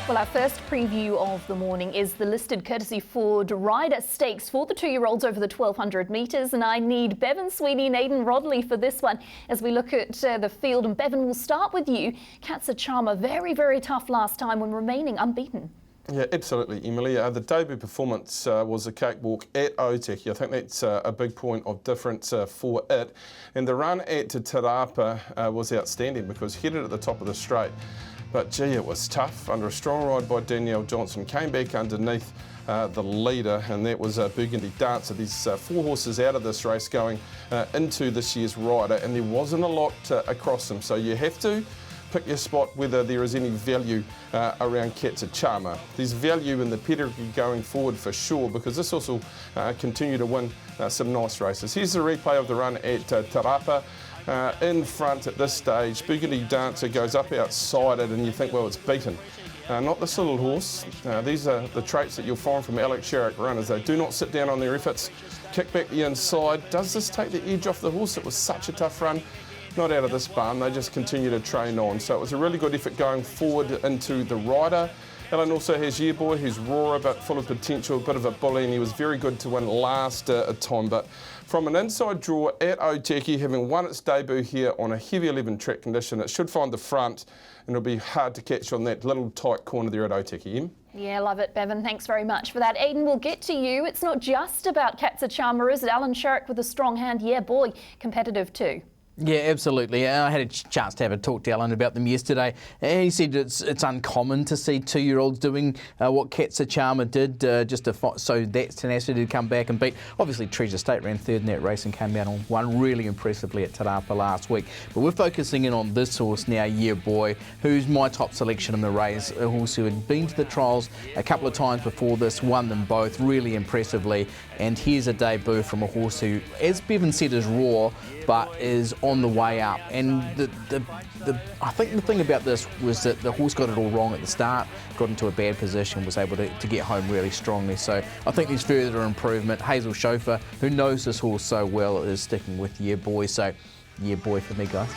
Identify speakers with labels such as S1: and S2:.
S1: Well, our first preview of the morning is the listed courtesy Ford Ryder Stakes for the 2-year-olds over the 1,200 metres. And I need Bevan Sweeney and Aidan Rodley for this one as we look at the field. And Bevan, we'll start with you. Katsa Charmer, very, very tough last time when remaining unbeaten.
S2: Yeah, absolutely, Emily. The debut performance was a cakewalk at Otaki. I think that's a big point of difference for it. And the run at Te Rapa was outstanding because headed at the top of the straight. But gee, it was tough. Under a strong ride by Danielle Johnson, came back underneath the leader, and that was Burgundy Dancer. There's 4 horses out of this race going into this year's Ryder, and there wasn't a lot across them. So you have to pick your spot whether there is any value around Katsa Charmer. There's value in the pedigree going forward for sure, because this horse will continue to win some nice races. Here's the replay of the run at Te Rapa. In front at this stage, Burgundy Dancer goes up outside it, and you think, well, it's beaten. Not this little horse. These are the traits that you'll find from Alex Sharrock runners. They do not sit down on their efforts, kick back the inside. Does this take the edge off the horse? It was such a tough run. Not out of this barn, they just continue to train on. So it was a really good effort going forward into the Ryder. Alan also has Yearboy, who's rawer but full of potential, a bit of a bully, and he was very good to win last time. But from an inside draw at Otaki, having won its debut here on a heavy 11 track condition, it should find the front, and it'll be hard to catch on that little tight corner there at Otaki. Em?
S1: Yeah, love it, Bevan. Thanks very much for that. Aidan, we'll get to you. It's not just about Katsa Charmer, is it? Alan Sharrock with a strong hand. Yeah, boy, competitive too.
S3: Yeah, absolutely. I had a chance to have a talk to Alan about them yesterday. He said it's uncommon to see 2-year-olds doing what Katsa Charmer did, so that's tenacity to come back and beat. Obviously, Treasure State ran third in that race and came out and won really impressively at Te Rapa last week. But we're focusing in on this horse now, Yearboy, who's my top selection in the race. A horse who had been to the trials a couple of times before this, won them both really impressively. And here's a debut from a horse who, as Bevan said, is raw, but is on the way up. And I think the thing about this was that the horse got it all wrong at the start, got into a bad position, was able to get home really strongly. So I think there's further improvement. Hazel Chauffeur, who knows this horse so well, is sticking with Yearboy. So Yearboy for me, guys.